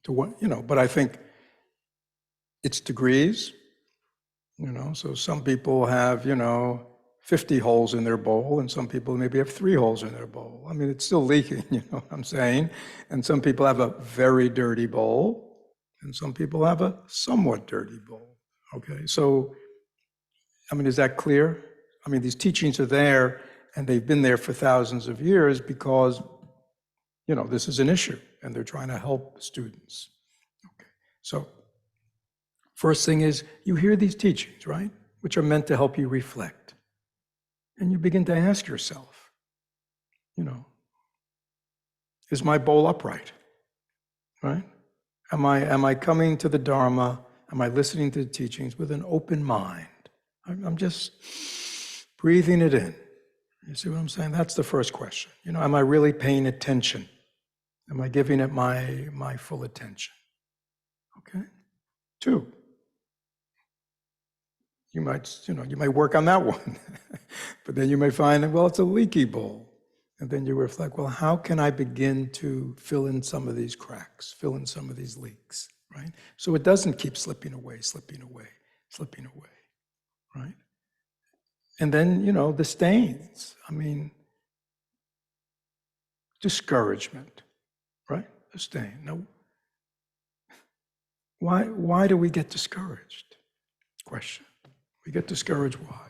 Speaker 1: to what, but I think it's degrees, so some people have, 50 holes in their bowl, and some people maybe have 3 holes in their bowl. I mean, it's still leaking, you know what I'm saying? And some people have a very dirty bowl, and some people have a somewhat dirty bowl, okay? So, I mean, is that clear? I mean, these teachings are there, and they've been there for thousands of years because, this is an issue, and they're trying to help students. Okay, so first thing is, you hear these teachings, right? Which are meant to help you reflect. And you begin to ask yourself, is my bowl upright, right? Am I coming to the Dharma? Am I listening to the teachings with an open mind? I'm just breathing it in. You see what I'm saying? That's the first question. Am I really paying attention? Am I giving it my full attention? Okay. 2, you might work on that one, but then you may find, well, it's a leaky bowl. And then you reflect, well, how can I begin to fill in some of these cracks, fill in some of these leaks, right? So it doesn't keep slipping away, right? And then, the stains. I mean, discouragement, right? The stain. Now, why do we get discouraged? Question. We get discouraged, why?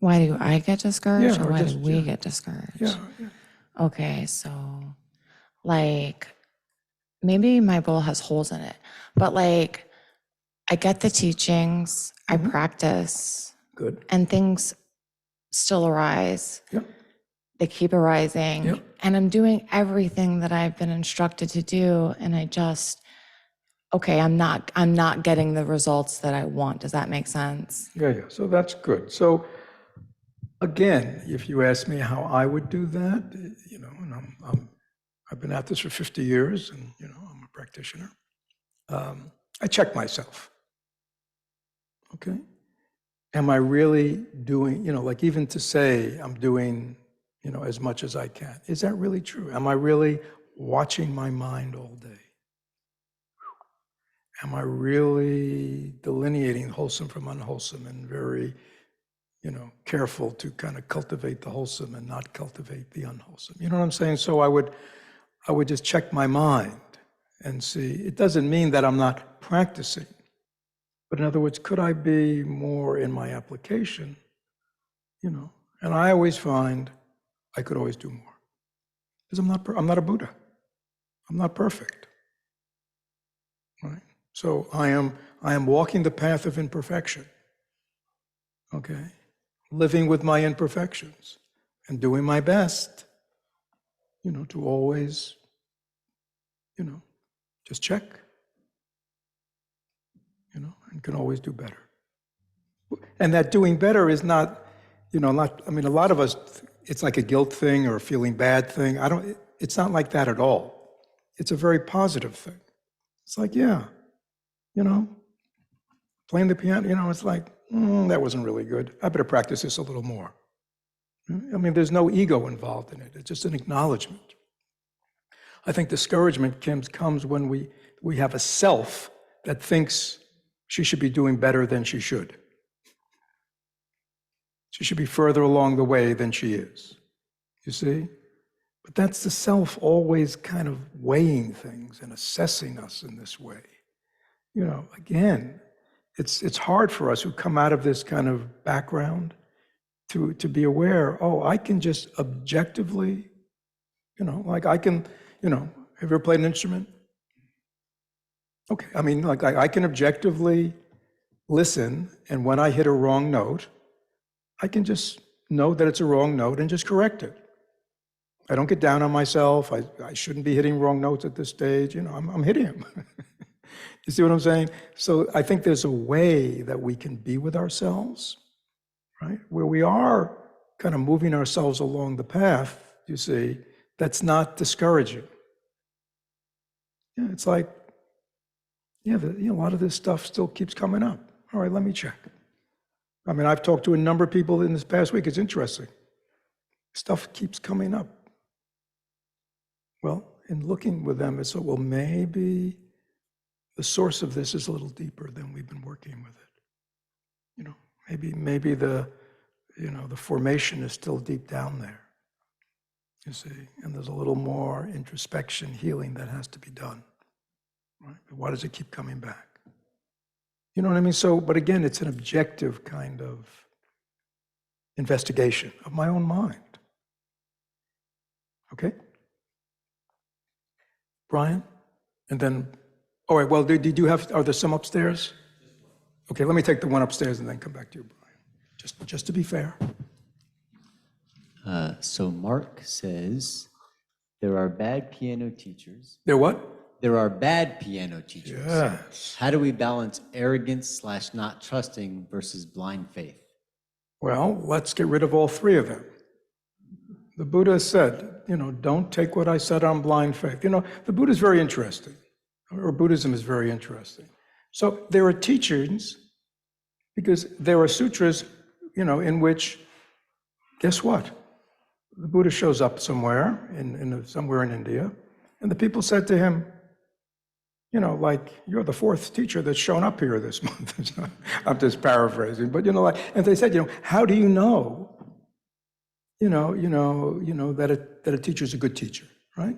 Speaker 2: Why do I get discouraged,
Speaker 1: Yeah,
Speaker 2: or
Speaker 1: or
Speaker 2: why
Speaker 1: just-
Speaker 2: do we
Speaker 1: yeah.
Speaker 2: get discouraged?
Speaker 1: Yeah.
Speaker 2: Okay, so like maybe my bowl has holes in it, but like I get the teachings, I practice,
Speaker 1: Good.
Speaker 2: and things still arise.
Speaker 1: Yep.
Speaker 2: They keep arising,
Speaker 1: Yep.
Speaker 2: and I'm doing everything that I've been instructed to do, and I just, okay, I'm not getting the results that I want. Does that make sense?
Speaker 1: Yeah. So that's good. So again, if you ask me how I would do that, and I've been at this for 50 years, and I'm a practitioner. I check myself. Okay. Am I really doing, like even to say I'm doing, as much as I can? Is that really true? Am I really watching my mind all day? Am I really delineating wholesome from unwholesome and very, careful to kind of cultivate the wholesome and not cultivate the unwholesome? You know what I'm saying? So I would just check my mind and see. It doesn't mean that I'm not practicing, but in other words, could I be more in my application? And I always find I could always do more because I'm not a Buddha. I'm not perfect, right? So I am walking the path of imperfection. Okay, living with my imperfections and doing my best, to always, just check, and can always do better. And that doing better is not, a lot of us, it's like a guilt thing or a feeling bad thing. It's not like that at all. It's a very positive thing. It's like, yeah, playing the piano, it's like, that wasn't really good. I better practice this a little more. I mean, there's no ego involved in it. It's just an acknowledgement. I think discouragement comes when we have a self that thinks she should be doing better than she should. She should be further along the way than she is. You see? But that's the self always kind of weighing things and assessing us in this way. Again, it's hard for us who come out of this kind of background to be aware, I can just objectively, like I can, have you ever played an instrument? Okay, I mean, like I can objectively listen, and when I hit a wrong note, I can just know that it's a wrong note and just correct it. I don't get down on myself. I shouldn't be hitting wrong notes at this stage. I'm hitting them. You see what I'm saying? So I think there's a way that we can be with ourselves, right? Where we are kind of moving ourselves along the path, you see, that's not discouraging. Yeah, it's like, a lot of this stuff still keeps coming up. All right, let me check. I mean, I've talked to a number of people in this past week. It's interesting. Stuff keeps coming up. Well, in looking with them, it's, well, maybe the source of this is a little deeper than we've been working with it. Maybe the formation is still deep down there, you see, and there's a little more introspection, healing that has to be done, right? But why does it keep coming back? You know what I mean? So, but again, it's an objective kind of investigation of my own mind. Okay? Brian? And then, all right, well, did you have, are there some upstairs? Okay, let me take the one upstairs and then come back to you, Brian. Just to be fair.
Speaker 3: So Mark says, there are bad piano teachers.
Speaker 1: There what?
Speaker 3: There are bad piano teachers.
Speaker 1: Yes.
Speaker 3: How do we balance arrogance/not trusting versus blind faith?
Speaker 1: Well, let's get rid of all three of them. The Buddha said, don't take what I said on blind faith. The Buddha is very interesting, or Buddhism is very interesting. So there are teachings, because there are sutras, in which, guess what? The Buddha shows up somewhere, somewhere in India, and the people said to him, like, you're the fourth teacher that's shown up here this month. I'm just paraphrasing, but and they said, how do you know, that a teacher's a good teacher, right?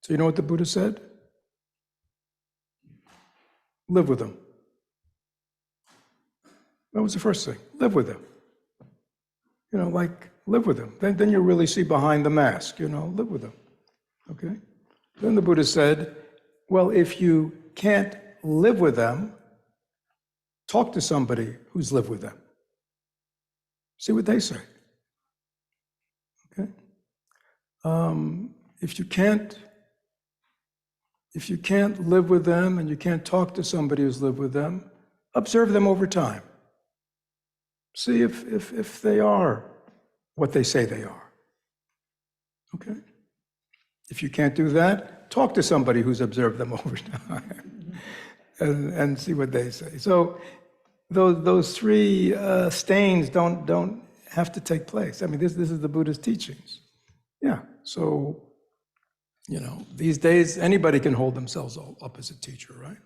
Speaker 1: So you know what the Buddha said? Live with them. That was the first thing. Live with them. Live with them. Then you really see behind the mask. Live with them. Okay. Then the Buddha said, well, if you can't live with them, talk to somebody who's lived with them. See what they say. Okay. If you can't live with them and you can't talk to somebody who's lived with them, observe them over time. See if they are what they say they are. Okay? If you can't do that, talk to somebody who's observed them over time and see what they say. So those three stains don't have to take place. I mean, this is the Buddha's teachings. Yeah, so, these days, anybody can hold themselves up as a teacher, right?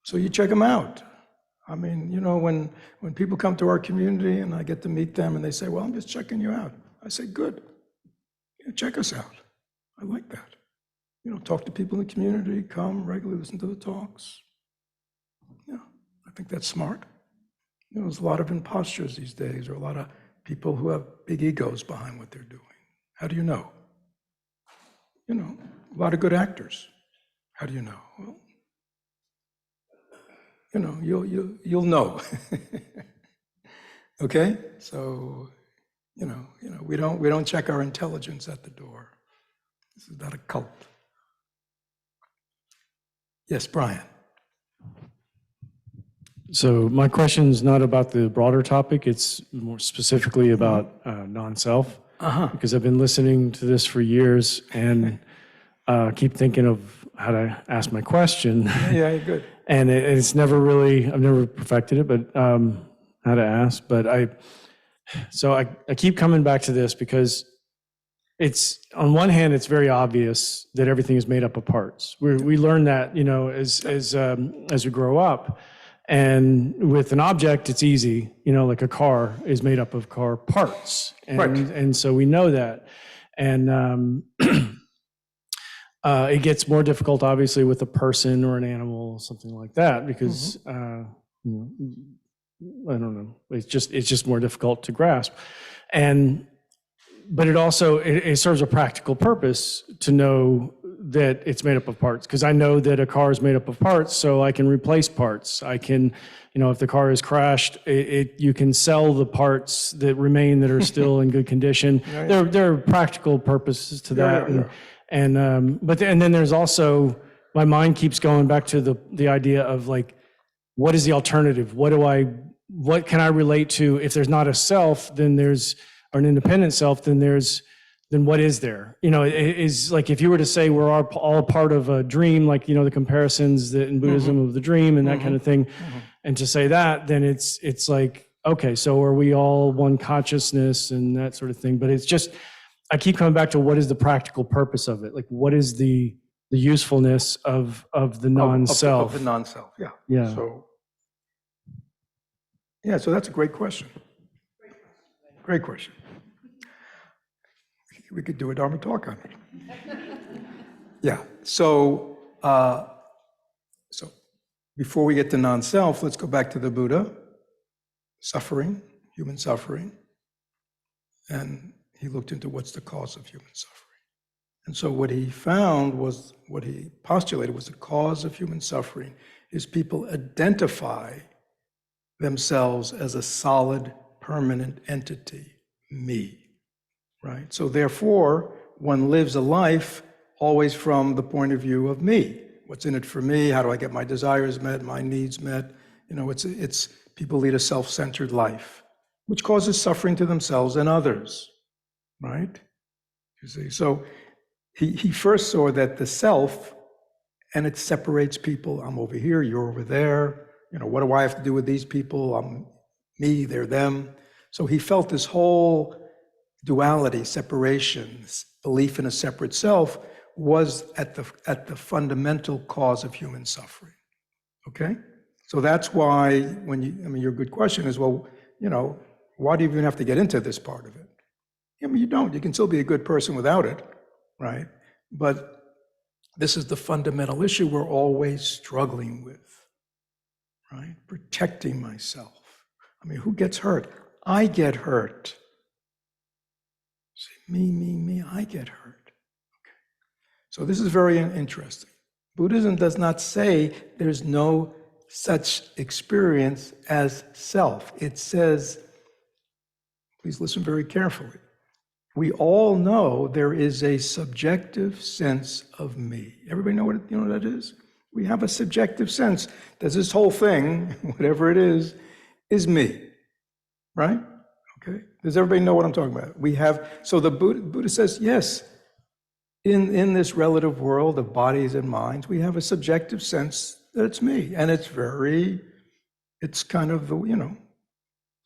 Speaker 1: So you check them out. I mean, when people come to our community and I get to meet them and they say, well, I'm just checking you out. I say, good. Check us out. I like that. Talk to people in the community, come regularly, listen to the talks. Yeah, I think that's smart. There's a lot of impostures these days, or a lot of people who have big egos behind what they're doing. How do you know? A lot of good actors. How do you know? Well, you'll know. Okay? So, we don't check our intelligence at the door. This is not a cult. Yes, Brian.
Speaker 4: So my question is not about the broader topic, it's more specifically about non-self. Because I've been listening to this for years and keep thinking of how to ask my question.
Speaker 1: Yeah, you're good.
Speaker 4: And it's never really, I've never perfected it, but how to ask. But I keep coming back to this because it's, on one hand, it's very obvious that everything is made up of parts. We learn that, as we grow up. And with an object, it's easy, like a car is made up of car parts. And so we know that. And it gets more difficult, obviously, with a person or an animal, something like that, because, I don't know, it's just more difficult to grasp. But it also, it serves a practical purpose to know that it's made up of parts, because I know that a car is made up of parts, so I can replace parts. I can, if the car is crashed, you can sell the parts that remain that are still in good condition. There are practical purposes to that. And then there's also, my mind keeps going back to the idea of, like, what is the alternative? What can I relate to? If there's not a self, or an independent self, then what is there? It is like, if you were to say we're all part of a dream, like, the comparisons that in Buddhism of the dream and that kind of thing, and to say that, then it's like, okay, so are we all one consciousness and that sort of thing? But it's just, I keep coming back to what is the practical purpose of it? Like, what is the usefulness of the non-self?
Speaker 1: Of the non-self, yeah.
Speaker 4: Yeah.
Speaker 1: So that's a great question. Great question. We could do a Dharma talk on it. Yeah, so before we get to non-self, let's go back to the Buddha, suffering, human suffering. And he looked into what's the cause of human suffering. And so what he found was, what he postulated was the cause of human suffering is people identify themselves as a solid, permanent entity, me, right? So therefore, one lives a life always from the point of view of me. What's in it for me? How do I get my desires met, my needs met? You know, it's people lead a self-centered life, which causes suffering to themselves and others, right? You see, so he first saw that the self, and it separates people. I'm over here, you're over there. You know, what do I have to do with these people? I'm me, they're them. So he felt this whole duality, separation, belief in a separate self was at the fundamental cause of human suffering. Okay? So that's why your good question is, well, you know, why do you even have to get into this part of it? I mean, you don't. You can still be a good person without it, right? But this is the fundamental issue we're always struggling with, right? Protecting myself. I mean, who gets hurt? I get hurt. See, me, I get hurt. Okay. So this is very interesting. Buddhism does not say there's no such experience as self. It says, please listen very carefully. We all know there is a subjective sense of me. Everybody know what that is? We have a subjective sense that this whole thing, whatever it is me, right? Okay. Does everybody know what I'm talking about? We have, so the Buddha says, yes, in this relative world of bodies and minds, we have a subjective sense that it's me. And it's kind of the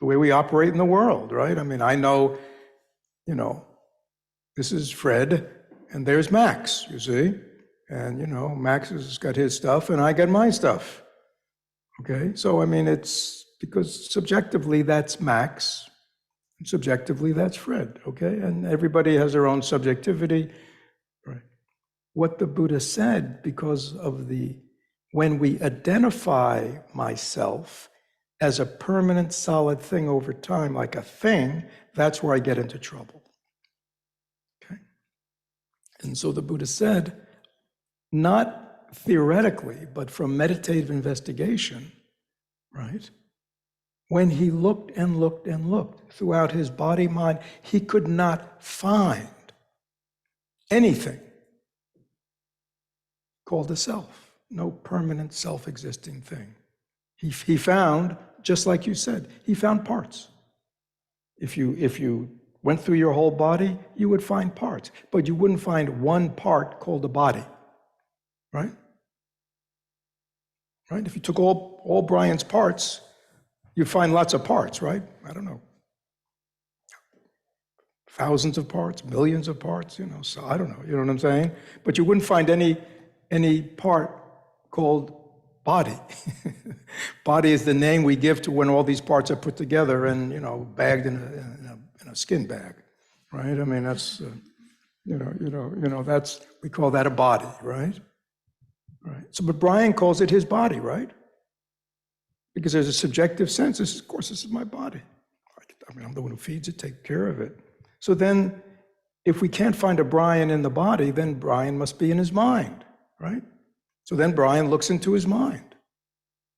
Speaker 1: way we operate in the world, right? I mean, I know, this is Fred and there's Max, you see? And, Max has got his stuff and I got my stuff. Okay, so I mean, it's because subjectively that's Max, and subjectively that's Fred, okay? And everybody has their own subjectivity, right? What the Buddha said, because of when we identify myself as a permanent solid thing over time, like a thing, that's where I get into trouble, okay? And so the Buddha said, not theoretically, but from meditative investigation, right? When he looked and looked and looked throughout his body, mind, he could not find anything called a self, no permanent self-existing thing. He found, just like you said, he found parts. If you went through your whole body, you would find parts, but you wouldn't find one part called a body, right? Right? If you took all Brian's parts, you'd find lots of parts, right? I don't know. Thousands of parts, millions of parts, so I don't know, you know what I'm saying? But you wouldn't find any part called body. Body is the name we give to when all these parts are put together and, bagged in a skin bag, right? I mean, that's, that's, we call that a body, right? Right. So, but Brian calls it his body, right? Because there's a subjective sense. Of course, this is my body. I mean, I'm the one who feeds it, take care of it. So then, if we can't find a Brian in the body, then Brian must be in his mind, right? So then Brian looks into his mind.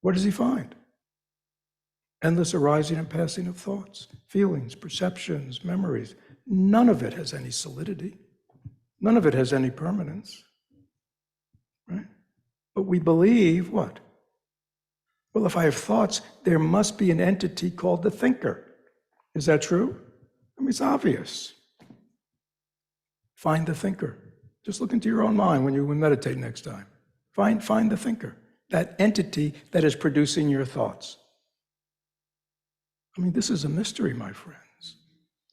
Speaker 1: What does he find? Endless arising and passing of thoughts, feelings, perceptions, memories. None of it has any solidity. None of it has any permanence, right? But we believe what? Well, if I have thoughts, there must be an entity called the thinker. Is that true? I mean, it's obvious. Find the thinker. Just look into your own mind when you meditate next time. Find the thinker, that entity that is producing your thoughts. I mean, this is a mystery, my friends.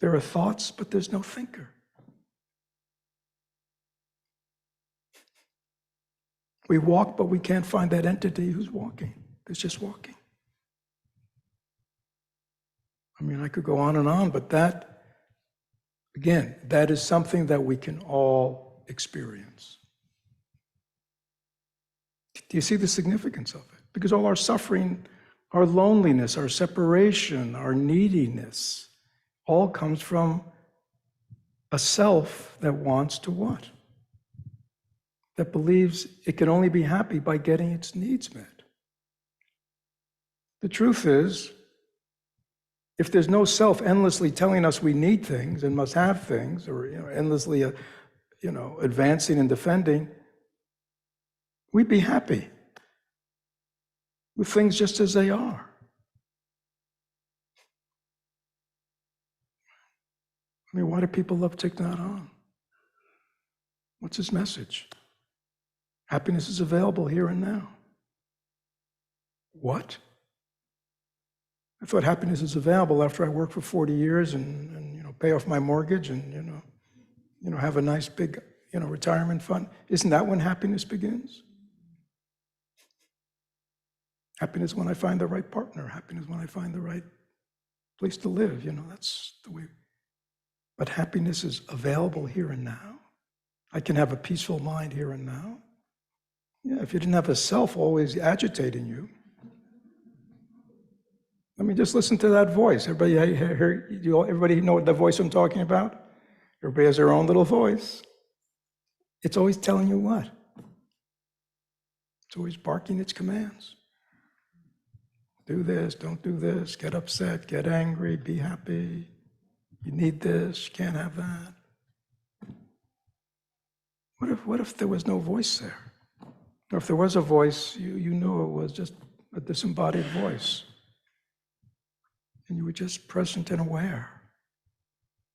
Speaker 1: There are thoughts, but there's no thinker. We walk, but we can't find that entity who's walking. It's just walking. I mean, I could go on and on, but that, again, that is something that we can all experience. Do you see the significance of it? Because all our suffering, our loneliness, our separation, our neediness, all comes from a self that wants to what? That believes it can only be happy by getting its needs met. The truth is, if there's no self endlessly telling us we need things and must have things, or endlessly advancing and defending, we'd be happy with things just as they are. I mean, why do people love Thich Nhat Hanh? What's his message? Happiness is available here and now. What? I thought happiness is available after I work for 40 years and pay off my mortgage and have a nice big retirement fund. Isn't that when happiness begins? Happiness when I find the right partner. Happiness when I find the right place to live. That's the way. But happiness is available here and now. I can have a peaceful mind here and now. Yeah, if you didn't have a self always agitating you. I mean, just listen to that voice. Everybody know what the voice I'm talking about? Everybody has their own little voice. It's always telling you what? It's always barking its commands. Do this, don't do this, get upset, get angry, be happy. You need this, you can't have that. What if there was no voice there? Or if there was a voice, you knew it was just a disembodied voice. And you were just present and aware,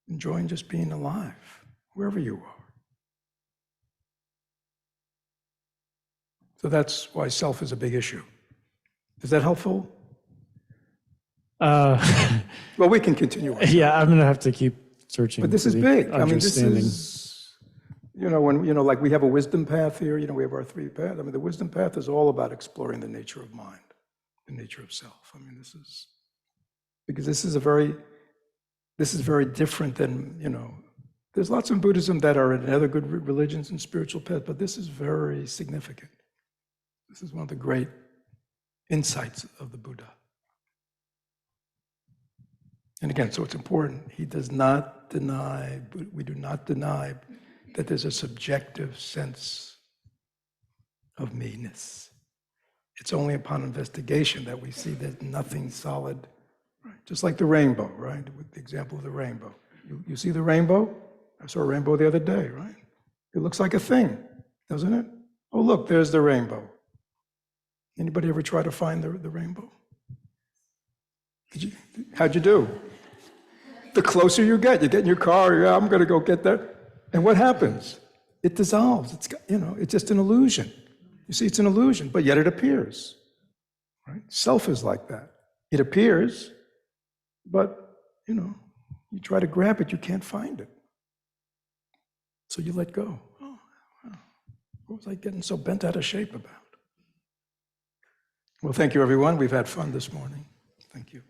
Speaker 1: enjoying just being alive, wherever you are. So that's why self is a big issue. Is that helpful? Well, we can continue.
Speaker 4: Yeah, I'm going to have to keep searching.
Speaker 1: But this is big. I mean, this is, like we have a wisdom path here, we have our 3 paths. I mean, the wisdom path is all about exploring the nature of mind, the nature of self. I mean, because this is very different than, there's lots in Buddhism that are in other good religions and spiritual paths, but this is very significant. This is one of the great insights of the Buddha. And again, so it's important. We do not deny that there's a subjective sense of me-ness. It's only upon investigation that we see there's nothing solid, right? Just like the rainbow, right? With the example of the rainbow. You see the rainbow? I saw a rainbow the other day, right? It looks like a thing, doesn't it? Oh, look, there's the rainbow. Anybody ever try to find the rainbow? How'd you do? The closer you get in your car, I'm going to go get that. And what happens? It dissolves. It's just an illusion. You see, it's an illusion, but yet it appears. Right? Self is like that. It appears, but, you try to grab it, you can't find it. So you let go. Oh, wow. What was I getting so bent out of shape about? Well, thank you, everyone. We've had fun this morning. Thank you.